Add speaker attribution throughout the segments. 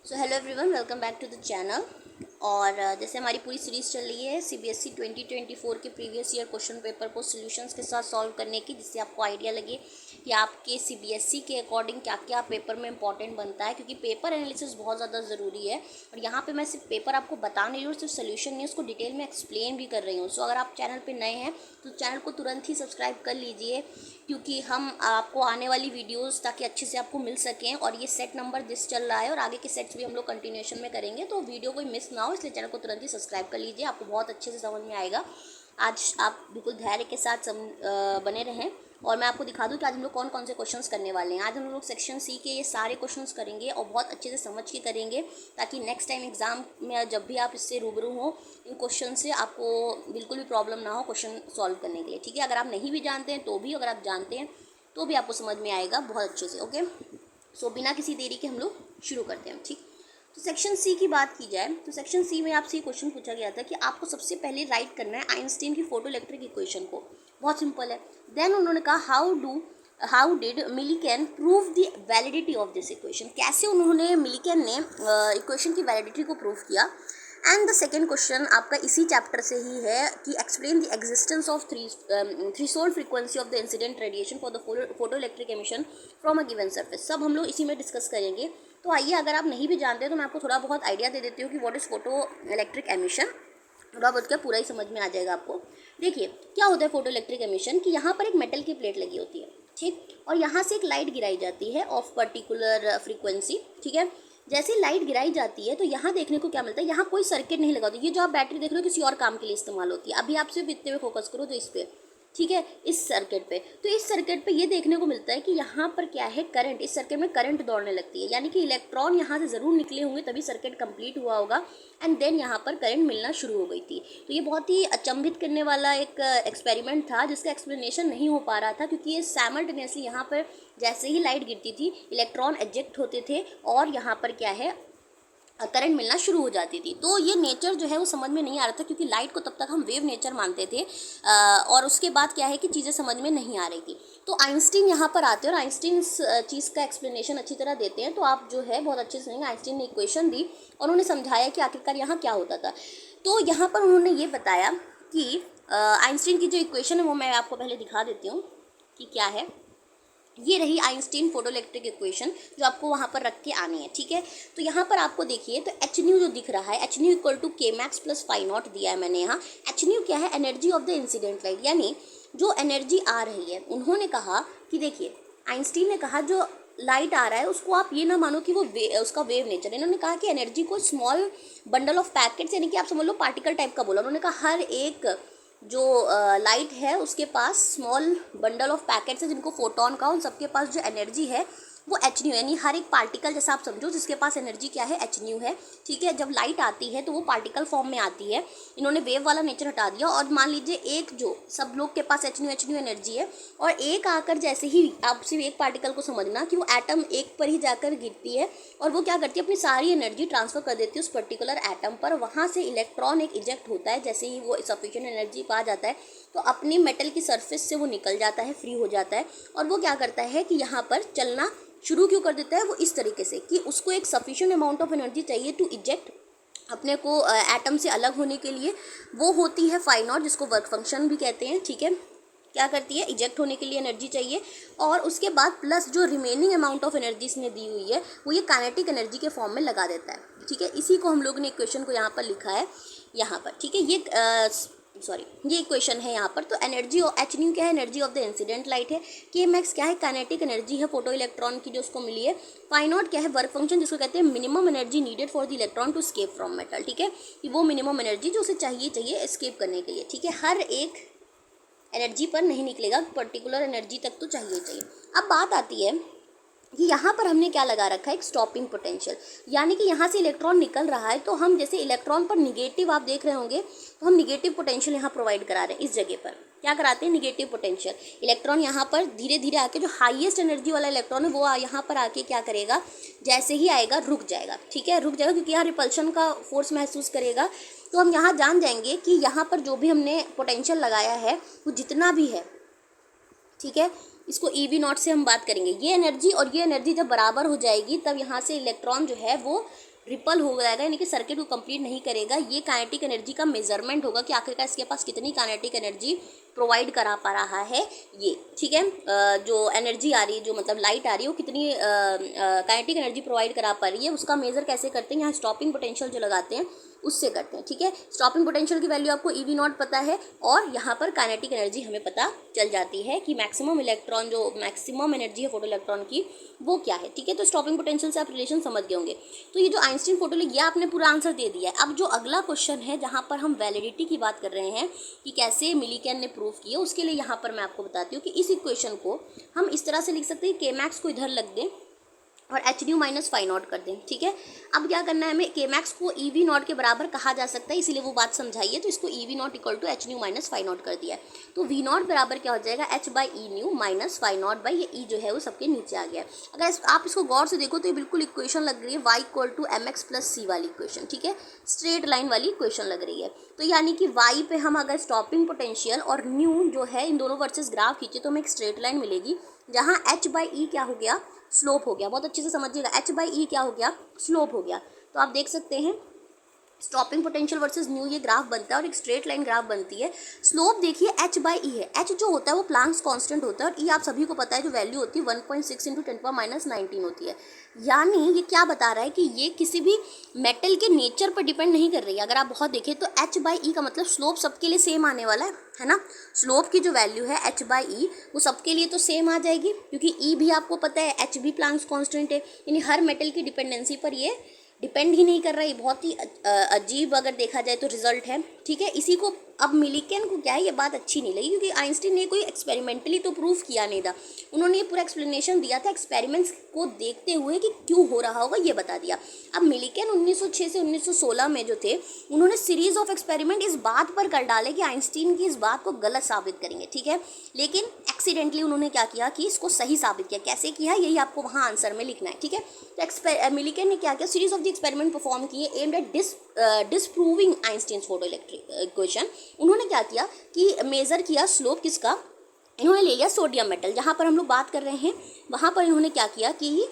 Speaker 1: So hello everyone, welcome back to the channel. और जैसे हमारी पूरी सीरीज़ चल रही है सीबीएसई 2024 के प्रीवियस ईयर क्वेश्चन पेपर को सॉल्यूशंस के साथ सॉल्व करने की, जिससे आपको आइडिया लगे कि आपके सीबीएसई के अकॉर्डिंग क्या क्या पेपर में इंपॉर्टेंट बनता है, क्योंकि पेपर एनालिसिस बहुत ज़्यादा ज़रूरी है। और यहाँ पे मैं सिर्फ पेपर आपको बता नहीं रही हूँ, सिर्फ सोल्यूशन नहीं, उसको डिटेल में एक्सप्लेन भी कर रही हूँ। सो अगर आप चैनल पर नए हैं तो चैनल को तुरंत ही सब्सक्राइब कर लीजिए, क्योंकि हम आपको आने वाली वीडियोस ताकि अच्छे से आपको मिल सकें। और ये सेट नंबर 10 चल रहा है और आगे के सेट्स भी हम लोग कंटिन्यूएशन में करेंगे, तो वीडियो कोई मिस ना हो, इसलिए चैनल को तुरंत ही सब्सक्राइब कर लीजिए, आपको बहुत अच्छे से समझ में आएगा। आज आप बिल्कुल धैर्य के साथ बने रहें और मैं आपको दिखा दूं कि आज हम लोग कौन कौन से क्वेश्चंस करने वाले हैं। आज हम लोग सेक्शन सी के ये सारे क्वेश्चंस करेंगे और बहुत अच्छे से समझ के करेंगे, ताकि नेक्स्ट टाइम एग्जाम में जब भी आप इससे रूबरू हो इन क्वेश्चन से, आपको बिल्कुल भी प्रॉब्लम ना हो क्वेश्चन सॉल्व करने के लिए। ठीक है, अगर आप नहीं भी जानते हैं तो भी, अगर आप जानते हैं तो भी आपको समझ में आएगा बहुत अच्छे से। ओके, सो बिना किसी देरी के हम लोग शुरू करते हैं। ठीक, तो सेक्शन सी की बात की जाए तो सेक्शन सी में आपसे क्वेश्चन पूछा गया था कि आपको सबसे पहले राइट करना है आइंस्टीन की फोटो इलेक्ट्रिक इक्वेशन को। बहुत सिंपल है। देन उन्होंने कहा how did Millikan prove the validity of this equation, कैसे उन्होंने मिलीकन ने इक्वेशन की वैलिडिटी को प्रूव किया। एंड द सेकेंड क्वेश्चन आपका इसी चैप्टर से ही है कि explain the existence of threshold frequency of the incident radiation for the photo electric emission from a given surface. सब हम लोग इसी में डिस्कस करेंगे। तो आइए, अगर आप नहीं भी जानते तो मैं आपको थोड़ा बहुत आइडिया दे देती हूँ कि what is photo electric emission. थोड़ा बहुत क्या पूरा ही समझ में आ जाएगा आपको। देखिए क्या होता है फोटो इलेक्ट्रिक एमिशन, कि यहाँ पर एक मेटल की प्लेट लगी होती है, ठीक, और यहाँ से एक लाइट गिराई जाती है ऑफ पर्टिकुलर फ्रीक्वेंसी। ठीक है, जैसे लाइट गिराई जाती है तो यहाँ देखने को क्या मिलता है, यहाँ कोई सर्किट नहीं लगा होता। ये जो आप बैटरी देख रहे हो किसी और काम के लिए इस्तेमाल होती है। अभी आप सिर्फ इतने में फोकस करो तो इस पर, ठीक है, इस सर्किट पे। तो इस सर्किट पे ये देखने को मिलता है कि यहाँ पर क्या है, करंट, इस सर्किट में करंट दौड़ने लगती है, यानी कि इलेक्ट्रॉन यहाँ से ज़रूर निकले होंगे तभी सर्किट कंप्लीट हुआ होगा। एंड देन यहाँ पर करंट मिलना शुरू हो गई थी। तो ये बहुत ही अचंभित करने वाला एक एक्सपेरिमेंट था, जिसका एक्सप्लेनेशन नहीं हो पा रहा था, क्योंकि ये साइमल्टेनियसली यहाँ पर जैसे ही लाइट गिरती थी इलेक्ट्रॉन एजेक्ट होते थे और यहाँ पर क्या है, करंट मिलना शुरू हो जाती थी। तो ये नेचर जो है वो समझ में नहीं आ रहा था, क्योंकि लाइट को तब तक हम वेव नेचर मानते थे। और उसके बाद क्या है कि चीज़ें समझ में नहीं आ रही थी। तो आइंस्टीन यहाँ पर आते हैं और आइंस्टीन इस चीज़ का एक्सप्लेनेशन अच्छी तरह देते हैं। तो आप जो है बहुत अच्छे से सुनेंगे। आइंस्टीन ने इक्वेशन दी और उन्होंने समझाया कि आखिरकार यहाँ क्या होता था। तो यहाँ पर उन्होंने ये बताया कि आइंस्टीन की जो इक्वेशन है वो मैं आपको पहले दिखा देती हूँ कि क्या है। ये रही आइंस्टीन फोटो इलेक्ट्रिक इक्वेशन, जो आपको वहाँ पर रख के आनी है। ठीक है, तो यहाँ पर आपको देखिए तो एच न्यू जो दिख रहा है, एच न्यू इक्वल टू के मैक्स प्लस फाई नॉट दिया है मैंने यहाँ। एच न्यू क्या है, energy of the incident light, यानी जो एनर्जी आ रही है। उन्होंने कहा कि देखिए, आइंस्टीन ने कहा जो लाइट आ रहा है उसको आप ये ना मानो कि वो उसका वेव नेचर है। इन्होंने कहा कि एनर्जी को स्मॉल बंडल ऑफ पैकेट्स, यानी कि आप समझ लो पार्टिकल टाइप का बोला। उन्होंने कहा हर एक जो लाइट है उसके पास स्मॉल बंडल ऑफ पैकेट्स है जिनको फोटोन का, उन सबके पास जो एनर्जी है वो एच न्यू, यानी हर एक पार्टिकल जैसा आप समझो जिसके पास एनर्जी क्या है, एच न्यू है। ठीक है, जब लाइट आती है तो वो पार्टिकल फॉर्म में आती है। इन्होंने वेव वाला नेचर हटा दिया और मान लीजिए एक जो सब लोग के पास एच न्यू एनर्जी है, और एक आकर जैसे ही आप सिर्फ एक पार्टिकल को समझना कि वो एटम एक पर ही जाकर गिरती है और वो क्या करती है, अपनी सारी एनर्जी ट्रांसफर कर देती है उस पर्टिकुलर एटम पर। वहाँ से इलेक्ट्रॉन एक इजेक्ट होता है, जैसे ही वो सफिशिएंट एनर्जी पा जाता है तो अपनी मेटल की सरफेस से वो निकल जाता है, फ्री हो जाता है। और वो क्या करता है कि यहाँ पर चलना शुरू क्यों कर देता है, वो इस तरीके से कि उसको एक सफिशिएंट अमाउंट ऑफ एनर्जी चाहिए टू इजेक्ट, अपने को एटम से अलग होने के लिए। वो होती है फाई नॉट, जिसको वर्क फंक्शन भी कहते हैं। ठीक है, क्या करती है, इजेक्ट होने के लिए एनर्जी चाहिए। और उसके बाद प्लस जो रिमेनिंग अमाउंट ऑफ एनर्जी इसने दी हुई है वो ये काइनेटिक एनर्जी के फॉर्म में लगा देता है। ठीक है, इसी को हम लोग ने इक्वेशन को यहाँ पर लिखा है यहाँ पर। ठीक है, ये इक्वेशन है यहाँ पर। तो एनर्जी एच न्यू क्या है, energy of the incident light है। के मैक्स क्या है, काइनेटिक एनर्जी है फोटो इलेक्ट्रॉन की जो उसको मिली है। फाई नॉट क्या है, वर्क फंक्शन, जिसको कहते हैं minimum energy needed for the electron to escape from metal. ठीक है, कि वो मिनिमम एनर्जी जो उसे चाहिए एस्केप करने के लिए। ठीक है, हर एक एनर्जी पर नहीं निकलेगा, पर्टिकुलर एनर्जी तक तो चाहिए। अब बात आती है कि यहाँ पर हमने क्या लगा रखा है, एक स्टॉपिंग पोटेंशियल, यानी कि यहाँ से इलेक्ट्रॉन निकल रहा है तो हम जैसे इलेक्ट्रॉन पर निगेटिव आप देख रहे होंगे तो हम निगेटिव पोटेंशियल यहाँ प्रोवाइड करा रहे हैं। इस जगह पर क्या कराते हैं, निगेटिव पोटेंशियल। इलेक्ट्रॉन यहाँ पर धीरे धीरे आके, जो हाईएस्ट एनर्जी वाला इलेक्ट्रॉन है वो यहाँ पर आके क्या करेगा, जैसे ही आएगा रुक जाएगा। ठीक है, रुक जाएगा क्योंकि यहाँ रिपल्शन का फोर्स महसूस करेगा। तो हम यहाँ जान जाएंगे कि यहाँ पर जो भी हमने पोटेंशियल लगाया है वो जितना भी है, ठीक है, इसको EV नॉट से हम बात करेंगे। ये एनर्जी और ये एनर्जी जब बराबर हो जाएगी तब यहाँ से इलेक्ट्रॉन जो है वो रिपल हो जाएगा, यानी कि सर्किट को कंप्लीट नहीं करेगा। ये काइनेटिक एनर्जी का मेजरमेंट होगा कि आखिरकार इसके पास कितनी काइनेटिक एनर्जी प्रोवाइड करा पा रहा है ये, ठीक है। जो एनर्जी आ रही है, जो मतलब लाइट आ रही है, वो कितनी काइनेटिक एनर्जी प्रोवाइड करा पा रही है, उसका मेजर कैसे करते हैं, यहाँ स्टॉपिंग पोटेंशियल जो लगाते हैं उससे करते हैं, ठीक है। स्टॉपिंग पोटेंशियल की वैल्यू आपको EV नॉट पता है, और यहाँ पर काइनेटिक एनर्जी हमें पता चल जाती है कि मैक्सिमम इलेक्ट्रॉन, जो मैक्सिमम एनर्जी है फोटो इलेक्ट्रॉन की, वो क्या है, ठीक है। तो स्टॉपिंग पोटेंशियल से आप रिलेशन समझ गए होंगे। तो ये जो आइंस्टीन फोटो ये आपने पूरा आंसर दे दिया है। अब जो अगला क्वेश्चन है, जहाँ पर हम वैलिडिटी की बात कर रहे हैं कि कैसे मिलीकेन ने प्रूव किया, उसके लिए यहाँ पर मैं आपको बताती हूँ कि इस इक्वेशन को हम इस तरह से लिख सकते हैं, Kmax को इधर लग दें और HNu माइनस फाई नॉट कर दें, ठीक है। अब क्या करना है हमें, Kmax को EV नॉट के बराबर कहा जा सकता है, इसीलिए वो बात समझाइए। तो इसको EV not equal to HNu minus phi not कर दिया है। तो V नॉट बराबर क्या हो जाएगा, H by e nu minus phi not by ये E जो है वो सबके नीचे आ गया है। अगर आप इसको गौर से देखो तो ये बिल्कुल इक्वेशन लग रही है y equal to mx plus c वाली इक्वेशन, ठीक है, स्ट्रेट लाइन वाली इक्वेशन लग रही है। तो यानी कि y पे हम अगर स्टॉपिंग पोटेंशियल और न्यू जो है इन दोनों वर्सेस ग्राफ खींचे तो हमें एक स्ट्रेट लाइन मिलेगी, जहाँ h बाई ई क्या हो गया, स्लोप हो गया। बहुत अच्छे से समझिएगा, h बाई ई क्या हो गया, स्लोप हो गया। तो आप देख सकते हैं स्टॉपिंग पोटेंशियल वर्सेस न्यू ये ग्राफ बनता है और एक स्ट्रेट लाइन ग्राफ बनती है। स्लोप देखिए h बाई ई है, h जो होता है वो प्लांक्स कांस्टेंट होता है, और e आप सभी को पता है जो वैल्यू होती है 1.6 इंटू 10⁻⁻19 होती है। यानी ये क्या बता रहा है कि ये किसी भी मेटल के नेचर पर डिपेंड नहीं कर रही है। अगर आप बहुत देखें तो h बाई ई का मतलब स्लोप सबके लिए सेम आने वाला है ना। स्लोप की जो वैल्यू है h बाई ई वो सबके लिए तो सेम आ जाएगी, क्योंकि e भी आपको पता है, h भी प्लांक्स कांस्टेंट है, यानी हर मेटल की डिपेंडेंसी पर ये डिपेंड ही नहीं कर रहा है। बहुत ही अजीब अगर देखा जाए तो रिजल्ट है, ठीक है। इसी को अब मिलीकेन को क्या है, ये बात अच्छी नहीं लगी, क्योंकि आइंस्टीन ने कोई एक्सपेरिमेंटली तो प्रूफ किया नहीं था, उन्होंने ये पूरा एक्सप्लेनेशन दिया था एक्सपेरिमेंट्स को देखते हुए कि क्यों हो रहा होगा, ये बता दिया। अब मिलीकेन 1906 से 1916 में जो थे, उन्होंने सीरीज ऑफ एक्सपेरिमेंट इस बात पर कर डाले कि आइंस्टीन की इस बात को गलत साबित करेंगे, ठीक है। लेकिन एक्सीडेंटली उन्होंने क्या किया कि इसको सही साबित किया। कैसे किया, यही आपको वहाँ आंसर में लिखना है, ठीक है। तो मिलीकेन ने क्या किया, series of the experiment perform किए aimed at disproving Einstein's photo electric equation. उन्होंने क्या किया कि मेज़र किया स्लोप किसका, इन्होंने ले लिया सोडियम मेटल, जहाँ पर हम लोग बात कर रहे हैं वहाँ पर इन्होंने क्या किया कि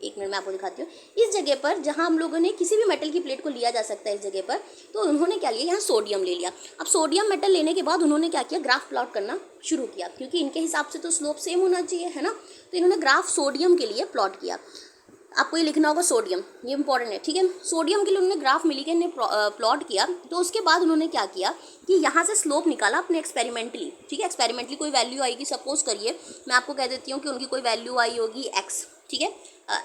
Speaker 1: एक मिनट मैं आपको दिखाती हूँ। इस जगह पर जहाँ हम लोगों ने किसी भी मेटल की प्लेट को लिया जा सकता है इस जगह पर, तो उन्होंने क्या लिया, यहाँ सोडियम ले लिया। अब सोडियम मेटल लेने के बाद उन्होंने क्या किया, ग्राफ प्लॉट करना शुरू किया, क्योंकि इनके हिसाब से तो स्लोप सेम होना चाहिए, है ना। तो इन्होंने ग्राफ सोडियम के लिए प्लॉट किया। आपको ये लिखना होगा सोडियम, ये इंपॉर्टेंट है, ठीक है। सोडियम के लिए उन्होंने ग्राफ मिलीकेन ने प्लॉट किया। तो उसके बाद उन्होंने क्या किया कि यहाँ से स्लोप निकाला अपने एक्सपेरिमेंटली, ठीक है। एक्सपेरिमेंटली कोई वैल्यू आएगी, सपोज करिए मैं आपको कह देती हूँ कि उनकी कोई वैल्यू आई होगी x, ठीक है,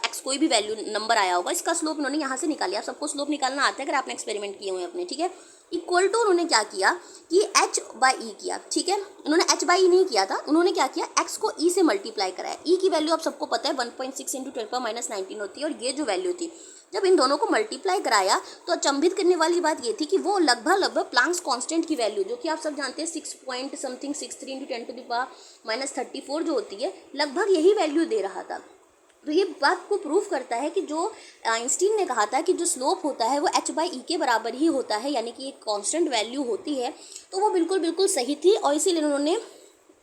Speaker 1: x कोई भी वैल्यू नंबर आया होगा, इसका स्लोप उन्होंने यहाँ से निकाल लिया। सबको स्लोप निकालना आता है अगर आपने एक्सपेरिमेंट किए हुए अपने, ठीक है। इक्वल टू उन्होंने क्या किया कि h बाई ई किया, ठीक है। उन्होंने h बाई ई नहीं किया था, उन्होंने क्या किया, x को e से मल्टीप्लाई कराया। e की वैल्यू आप सबको पता है 1.6 इंटू 10⁻⁻19 होती है, और ये जो वैल्यू थी, जब इन दोनों को मल्टीप्लाई कराया तो अचंभित करने वाली बात ये थी कि वो लगभग प्लांक्स कांस्टेंट की वैल्यू, जो कि आप सब जानते हैं 6.63 इंटू 10⁻34 जो होती है, लगभग यही वैल्यू दे रहा था। तो ये बात को प्रूफ करता है कि जो आइंस्टीन ने कहा था कि जो स्लोप होता है वो h बाई ई के बराबर ही होता है, यानी कि एक कांस्टेंट वैल्यू होती है, तो वो बिल्कुल सही थी। और इसीलिए उन्होंने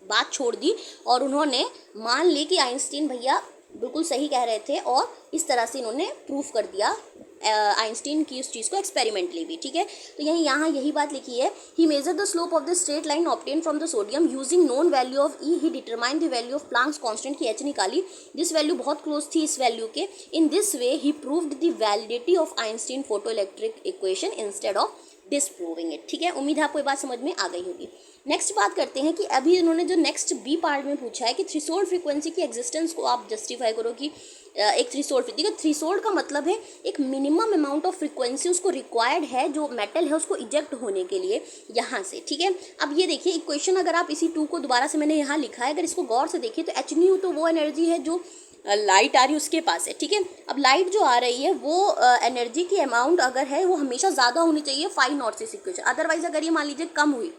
Speaker 1: बात छोड़ दी और उन्होंने मान ली कि आइंस्टीन भैया बिल्कुल सही कह रहे थे, और इस तरह से इन्होंने प्रूफ कर दिया आइंस्टीन की उस चीज़ को एक्सपेरिमेंटली भी, ठीक है। तो यहाँ यही बात लिखी है, he measure the slope of the straight line obtain from the sodium using known value of e, he determine the value of Planck's constant की h निकाली, दिस वैल्यू बहुत क्लोज थी इस वैल्यू के। In this way he proved the validity of Einstein photo electric equation instead of disproving it, ठीक है। उम्मीद है आपको ये बात समझ में आ गई होगी। नेक्स्ट बात करते हैं कि अभी उन्होंने जो नेक्स्ट बी पार्ट में पूछा है कि थ्रेशोल्ड फ्रीक्वेंसी की एग्जिस्टेंस को आप जस्टिफाई करो कि एक थ्रेशोल्ड, देखिए थ्रेशोल्ड का मतलब है एक मिनिमम अमाउंट ऑफ फ्रीक्वेंसी उसको रिक्वायर्ड है जो मेटल है उसको इजेक्ट होने के लिए यहाँ से, ठीक है। अब ये देखिए इक्वेशन, अगर आप इसी 2 को दोबारा से मैंने यहाँ लिखा है, अगर इसको गौर से देखिए तो HNu तो वो एनर्जी है जो लाइट आ रही है उसके पास है, ठीक है। अब लाइट जो आ रही है वो एनर्जी की अमाउंट अगर है वो हमेशा ज़्यादा होनी चाहिए फाई नॉट से इक्वेशन, अदरवाइज अगर ये मान लीजिए कम हुई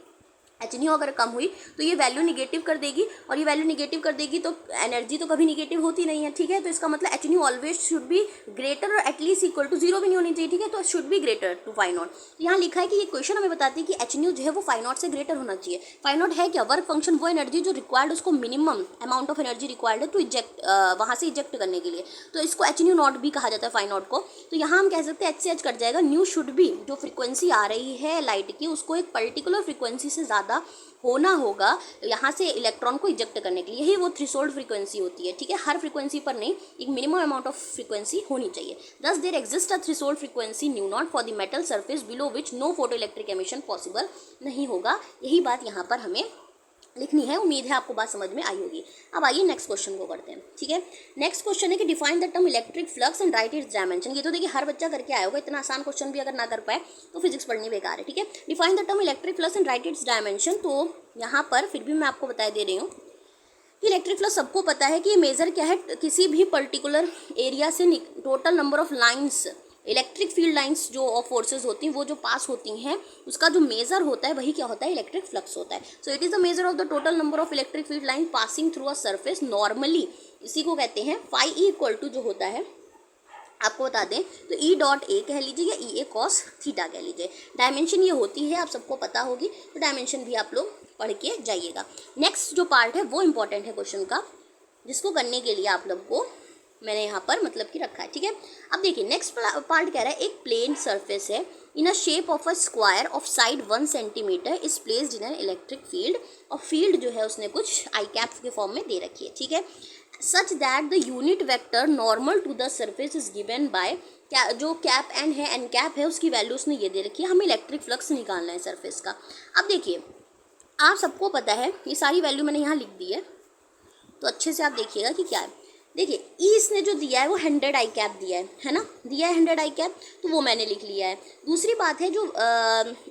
Speaker 1: HNO अगर कम हुई तो ये वैल्यू निगेटिव कर देगी, और ये वैल्यू निगेटिव कर देगी तो एनर्जी तो कभी निगेटिव होती नहीं है, ठीक है। तो इसका मतलब HNO always should be greater और एटलीस्ट इक्वल टू 0 भी नहीं होनी चाहिए, ठीक है। तो should be greater to phi not. तो यहाँ लिखा है कि ये क्वेश्चन हमें बताती है कि HNO जो है वो फाई नॉट से ग्रेटर होना चाहिए। फाई नॉट है क्या? वर्क फंक्शन, वो एनर्जी जो रिक्वायर्ड, उसको minimum amount of energy required है टू इजेक्ट, वहाँ से इजेक्ट करने के लिए, तो इसको HNO नॉट भी कहा जाता है, फाई नॉट को। तो यहाँ हम कह सकते हैं H से H कट जाएगा, न्यू शुड बी, जो फ्रिक्वेंसी आ रही है लाइट की उसको एक पर्टिकुलर फ्रिक्वेंसी से ज़्यादा होना होगा यहाँ से इलेक्ट्रॉन को इजेक्ट करने के लिए। यही वो थ्रेशोल्ड फ्रीक्वेंसी होती है, ठीक है। हर फ्रीक्वेंसी पर नहीं, एक मिनिमम अमाउंट ऑफ फ्रीक्वेंसी होनी चाहिए। Thus there exist a threshold frequency nu not for the metal surface below which no photoelectric emission possible नहीं होगा। यही बात यहाँ पर हमें लिखनी है। उम्मीद है आपको बात समझ में आई होगी। अब आइए नेक्स्ट क्वेश्चन को करते हैं, ठीक है। नेक्स्ट क्वेश्चन है कि define the term electric flux and right it's dimension. ये तो देखिए हर बच्चा करके आया होगा, इतना आसान क्वेश्चन भी अगर ना कर पाए तो फिजिक्स पढ़नी बेकार है, ठीक है। Define the term electric flux and right it's dimension. तो यहाँ पर फिर भी मैं आपको बता दे रही हूँ कि इलेक्ट्रिक फ्लक्स सबको पता है कि ये मेजर क्या है, किसी भी पर्टिकुलर एरिया से total number of lines, electric field lines जो ऑफ फोर्सेज होती हैं वो जो पास होती हैं, उसका जो मेजर होता है वही क्या होता है, इलेक्ट्रिक फ्लक्स होता है। So it is the measure of the total number of electric field line passing through a surface normally. इसी को कहते हैं फाई ई इक्वल टू, जो होता है आपको बता दें तो ई डॉट ए कह लीजिए या ई ए कॉस थीटा कह लीजिए। डायमेंशन ये होती है, आप सबको पता होगी, तो डायमेंशन भी आप लोग पढ़ के जाइएगा। नेक्स्ट जो पार्ट है वो इंपॉर्टेंट है क्वेश्चन का, जिसको करने के लिए आप लोग को मैंने यहाँ पर मतलब कि रखा है, ठीक है। अब देखिए नेक्स्ट पार्ट कह रहा है एक प्लेन सरफेस है in a shape of a square of side 1 centimetre is placed in an electric field, और फील्ड जो है उसने कुछ आई कैप के फॉर्म में दे रखी है, ठीक है। Such that the unit vector normal to the surface is given by, क्या जो कैप एन है, एन कैप है, उसकी वैल्यू उसने ये दे रखी है। हमें इलेक्ट्रिक फ्लक्स निकालना है सरफेस का। अब देखिए आप सबको पता है, ये सारी वैल्यू मैंने यहाँ लिख दी है, तो अच्छे से आप देखिएगा कि क्या है। देखिए ई इसने जो दिया है वो 100 आई कैप दिया है ना, दिया है 100 आई कैप, तो वो मैंने लिख लिया है। दूसरी बात है जो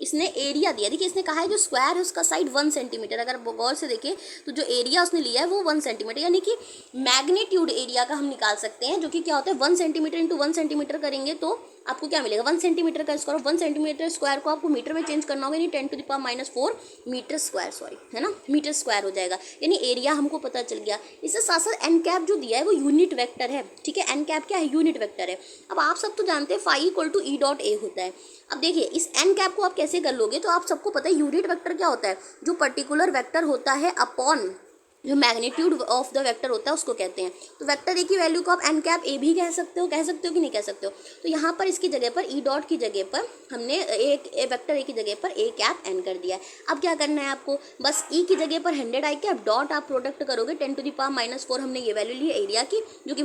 Speaker 1: इसने एरिया दिया, देखिए इसने कहा है जो स्क्वायर है उसका साइड 1 सेंटीमीटर, अगर गौर से देखें तो जो एरिया उसने लिया है वो 1 सेंटीमीटर, यानी कि मैग्नीट्यूड एरिया का हम निकाल सकते हैं, जो कि क्या होता है 1 सेंटीमीटर इंटू 1 सेंटीमीटर करेंगे तो आपको क्या मिलेगा, 1 सेंटीमीटर का स्क्वायर। 1 सेंटीमीटर स्क्वायर को आपको मीटर में चेंज करना होगा, यानी 10⁻⁴ मीटर स्क्वायर, सॉरी है ना, मीटर स्क्वायर हो जाएगा, यानी एरिया हमको पता चल गया। इससे साथ साथ एन कैप जो दिया है वो यूनिट वेक्टर है, ठीक है। एन कैप क्या है, यूनिट वेक्टर है। अब आप सब तो जानते हैं phi equal to e dot a होता है। अब देखिए इस एन कैप को आप कैसे कर लोगे, तो आप सबको पता है यूनिट वेक्टर क्या होता है, जो पर्टिकुलर वेक्टर होता है अपॉन जो मैग्नीट्यूड ऑफ द वेक्टर होता है उसको कहते हैं। तो वेक्टर ए की वैल्यू को आप एन कैप ए भी कह सकते हो कि नहीं कह सकते हो। तो यहाँ पर इसकी जगह पर ई डॉट की जगह पर हमने एक वेक्टर ए की जगह पर ए कैप एन कर दिया है। अब क्या करना है आपको, बस ई की जगह पर 100 आई कैप डॉट आप प्रोडक्ट करोगे 10⁻⁴, हमने ये वैल्यू ली एरिया की जो कि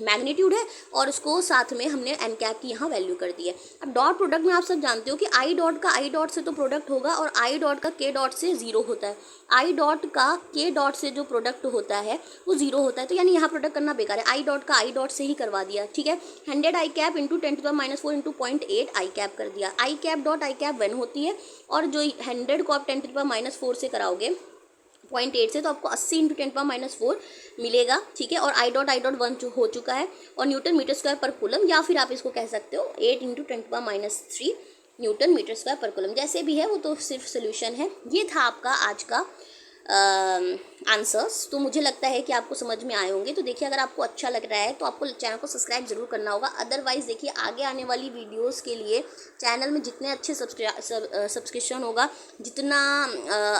Speaker 1: मैग्नीट्यूड है, और उसको साथ में हमने एन कैप की यहाँ वैल्यू कर दी है। अब डॉट प्रोडक्ट में आप सब जानते हो कि आई डॉट का आई डॉट से तो प्रोडक्ट होगा, और आई डॉट का के डॉट से 0 होता है। आई डॉट का के डॉट से जो प्रोडक्ट होता है वो 0 होता है, तो यानी यहाँ प्रोडक्ट करना बेकार है। आई डॉट का आई डॉट से ही करवा दिया, ठीक है। 100 आई कैप इंटू 10⁻⁴ इंटू 0.8 आई कैप कर दिया। आई कैप डॉट आई कैप 1 होती है, और जो 100 को आप 10⁻⁴ से कराओगे 0.8 से, तो आपको 80 इंटू 10⁻⁴ मिलेगा, ठीक है। और आई डॉट 1 हो चुका है, और न्यूटन मीटर स्क्वायर पर कूलम, या फिर आप इसको कह सकते हो 8 इंटू 10⁻³ न्यूटन मीटर स्क्वायर पर कूलम, जैसे भी है वो तो सिर्फ सोल्यूशन है। ये था आपका आज का आंसर्स। तो मुझे लगता है कि आपको समझ में आए होंगे। तो देखिए अगर आपको अच्छा लग रहा है तो आपको चैनल को सब्सक्राइब जरूर करना होगा। अदरवाइज़ देखिए आगे आने वाली वीडियोस के लिए चैनल में जितने अच्छे सब्सक्रिप्शन होगा, जितना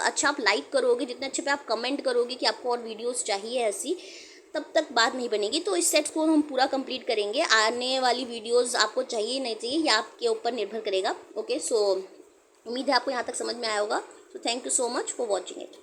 Speaker 1: अच्छा आप लाइक करोगे, जितने अच्छे पे आप कमेंट करोगे कि आपको और वीडियोस चाहिए ऐसी, तब तक बात नहीं बनेगी। तो इस सेट को हम पूरा कंप्लीट करेंगे। आने वाली वीडियोस आपको चाहिए नहीं चाहिए ये आपके ऊपर निर्भर करेगा। ओके, सो उम्मीद है आपको यहाँ तक समझ में आया होगा। So thank you so much for watching it.